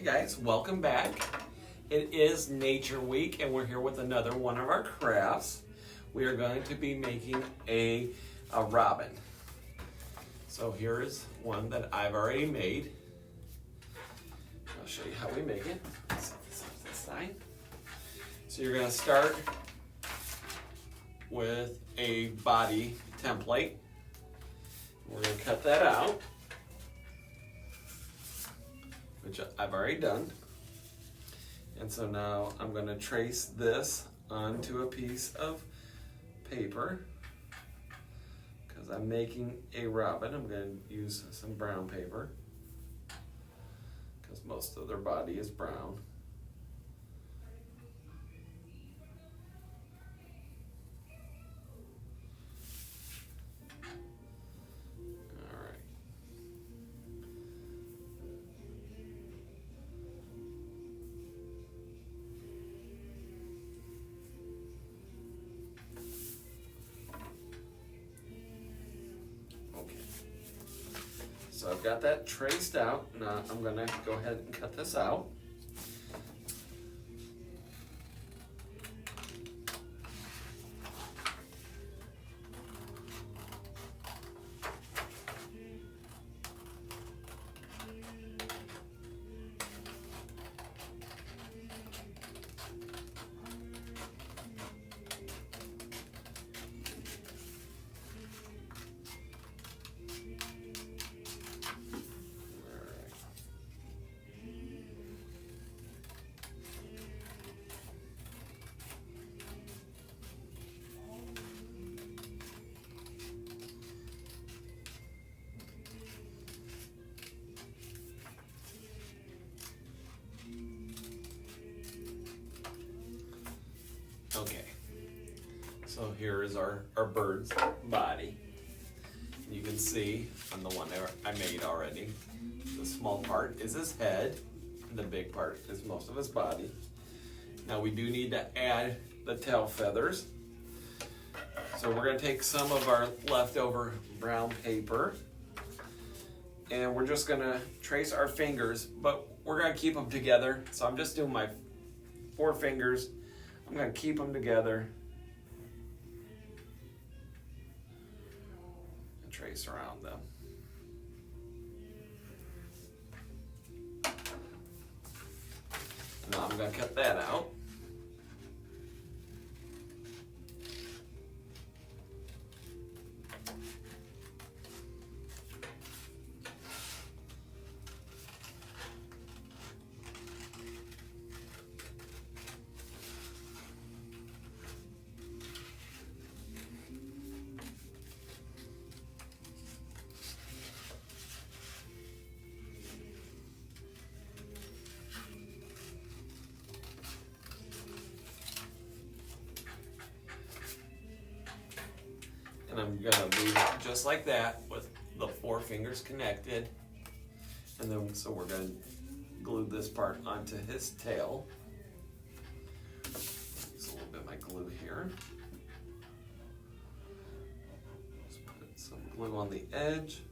guys, welcome back. It is Nature Week and we're here with another one of our crafts. We are going to be making a robin. So here is one that I've already made. I'll show you how we make it. Set this off to the side. So you're going to start with a body template. We're going to cut that out, which I've already done. And so now I'm going to trace this onto a piece of paper. Because I'm making a robin, I'm going to use some brown paper. Because most of their body is brown. So I've got that traced out. Now I'm going to go ahead and cut this out. Okay, so here is our bird's body. You can see on the one that I made already, the small part is his head, and the big part is most of his body. Now we do need to add the tail feathers. So we're going to take some of our leftover brown paper, and we're just going to trace our fingers, but we're going to keep them together. So I'm just doing my 4 fingers. I'm going to keep them together and trace around them. Now I'm going to cut that out. And I'm going to leave it just like that with the 4 fingers connected. And then, so we're going to glue this part onto his tail. Use a little bit of my glue here. Just put some glue on the edge.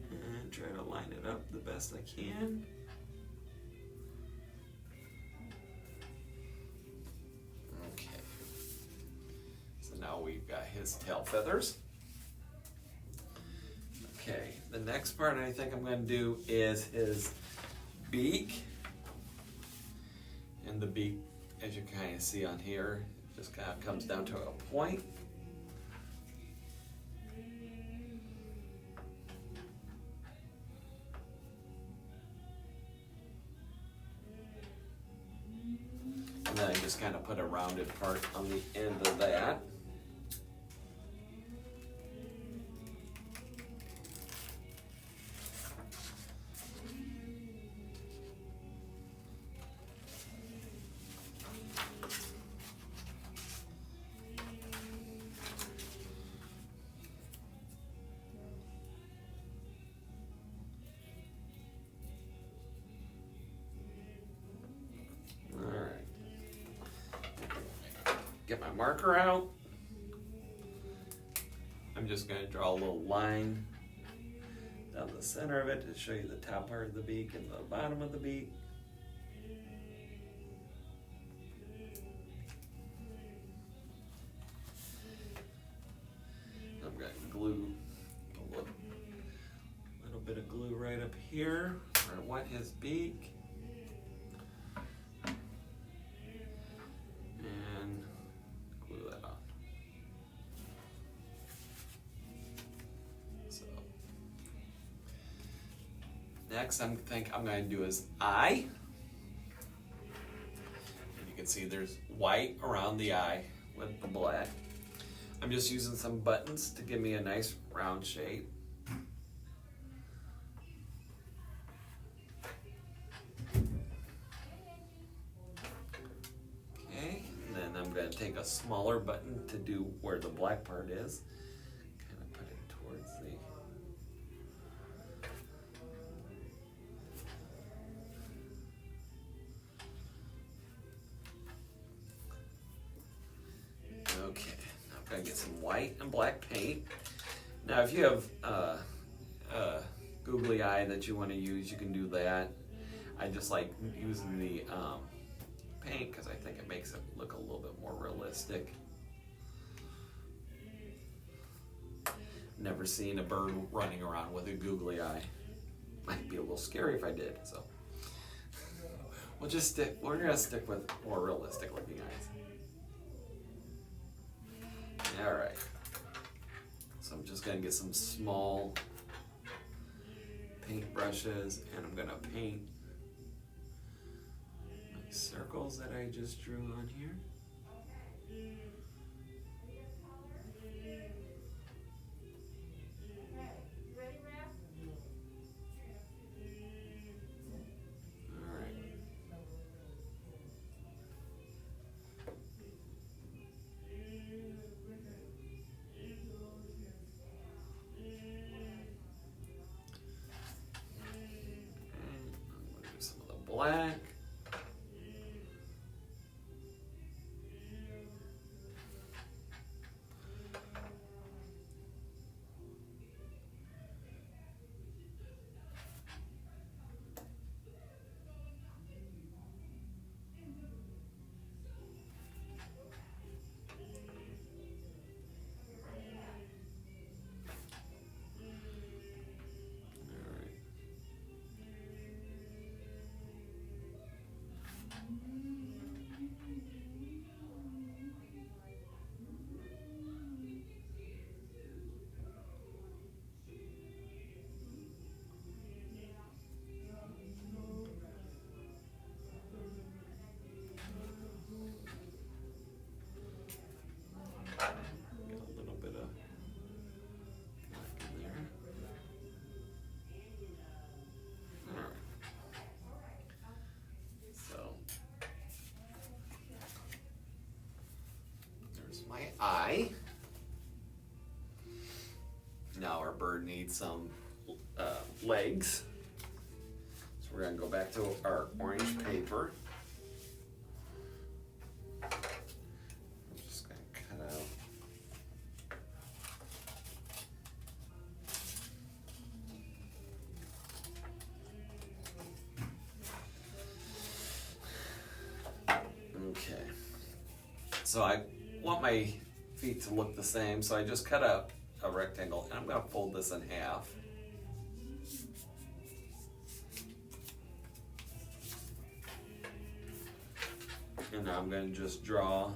And try to line it up the best I can. Now we've got his tail feathers. Okay, the next part I think I'm going to do is his beak. And the beak, as you can kind of see on here, just kind of comes down to a point. And then I just kind of put a rounded part on the end of that. Get my marker out. I'm just going to draw a little line down the center of it to show you the top part of the beak and the bottom of the beak. I'm going to glue a little bit of glue right up here where I want his beak. And glue that on. So next I think I'm going to do his eye. And you can see there's white around the eye with the black. I'm just using some buttons to give me a nice round shape. Okay, and then I'm going to take a smaller button to do where the black part is. Kind of put it towards the... Okay. I'm gonna get some white and black paint. Now if you have googly eye that you want to use, you can do that. I just like using the paint because I think it makes it look a little bit more realistic. Never seen a bird running around with a googly eye. Might be a little scary if I did, so we're gonna stick with more realistic looking eyes. Alright, so I'm just going to get some small paint brushes and I'm going to paint my circles that I just drew on here. Black. Eye. Now our bird needs some legs. So we're going to go back to our orange paper. I'm just going to cut out. Okay. So I want my feet to look the same, so I just cut out a rectangle and I'm going to fold this in half. And now I'm going to just draw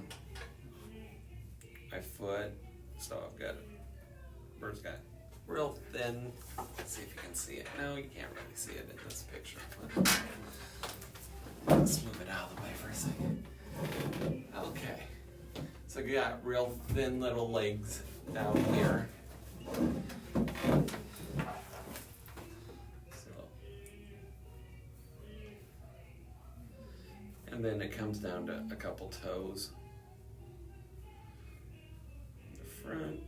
my foot. So I've got bird's got real thin. Let's see if you can see it. No, you can't really see it in this picture. Let's move it out of the way for a second. Okay. So you got real thin little legs down here. And then it comes down to a couple toes. In the front.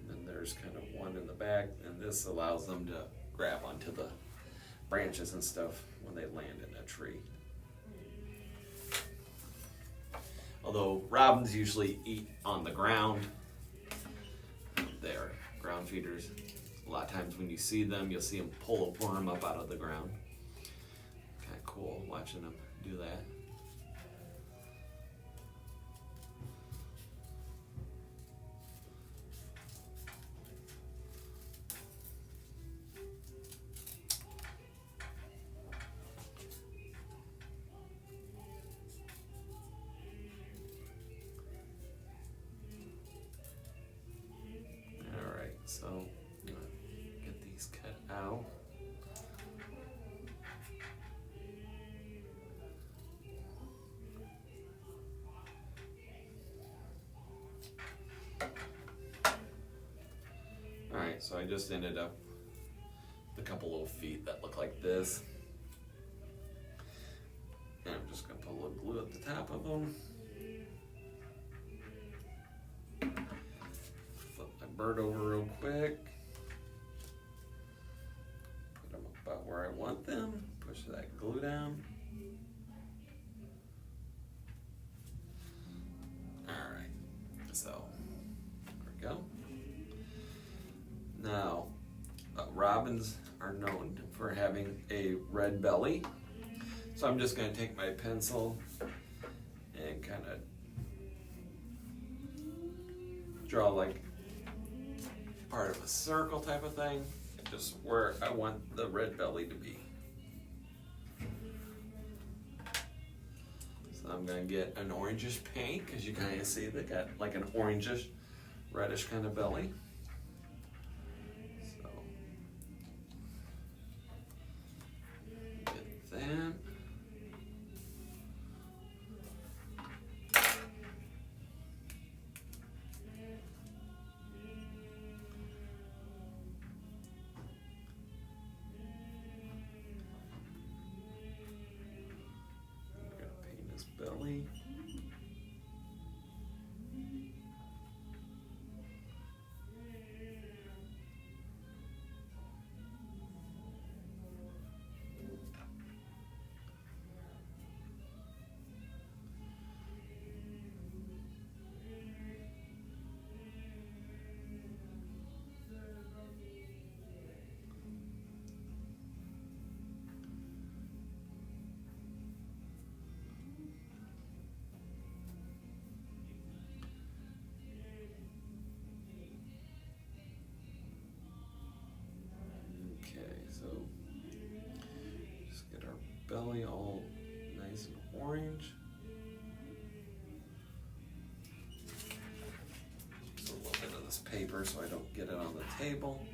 And then there's kind of one in the back, and this allows them to grab onto the branches and stuff when they land in a tree. Although robins usually eat on the ground. They're ground feeders. A lot of times when you see them, you'll see them pull a worm up out of the ground. Kind of cool watching them do that. So, get these cut out. Alright, so I just ended up with a couple little feet that look like this. And I'm just going to put a little glue at the top of them. Bird over real quick. Put them about where I want them. Push that glue down. Alright, so there we go. Now, robins are known for having a red belly. So I'm just going to take my pencil and kind of draw like part of a circle type of thing, just where I want the red belly to be. So I'm gonna get an orangish paint, because you kind of see they got like an orangish, reddish kind of belly. So get that. Belly. Belly all nice and orange. Just a little bit of this paper so I don't get it on the table,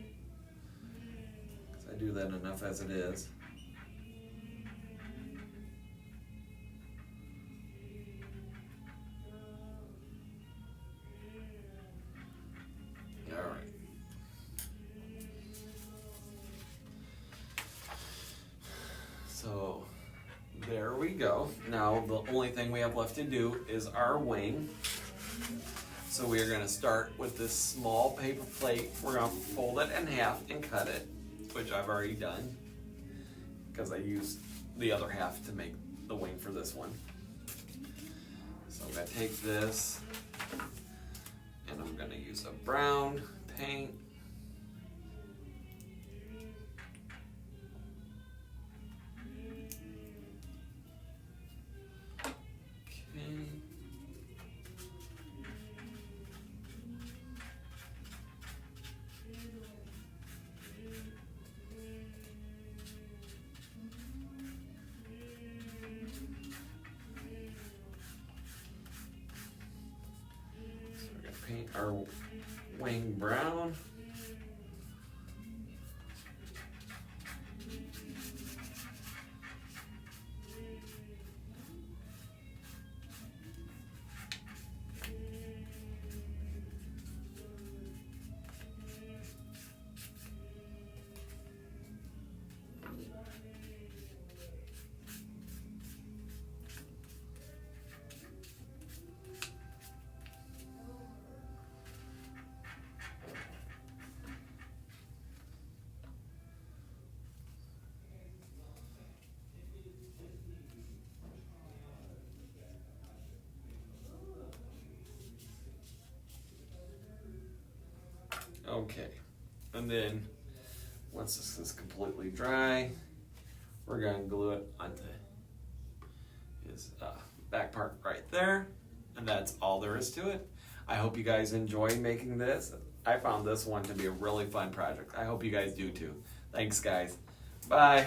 because I do that enough as it is. All right. So there we go. Now the only thing we have left to do is our wing. So we are going to start with this small paper plate. We're going to fold it in half and cut it, which I've already done, because I used the other half to make the wing for this one. So I'm going to take this and I'm going to use a brown paint. Paint our wing brown. Okay, and then once this is completely dry, we're gonna glue it onto his back part right there, and that's all there is to it. I hope you guys enjoy making this. I found this one to be a really fun project. I hope you guys do too. Thanks, guys. Bye.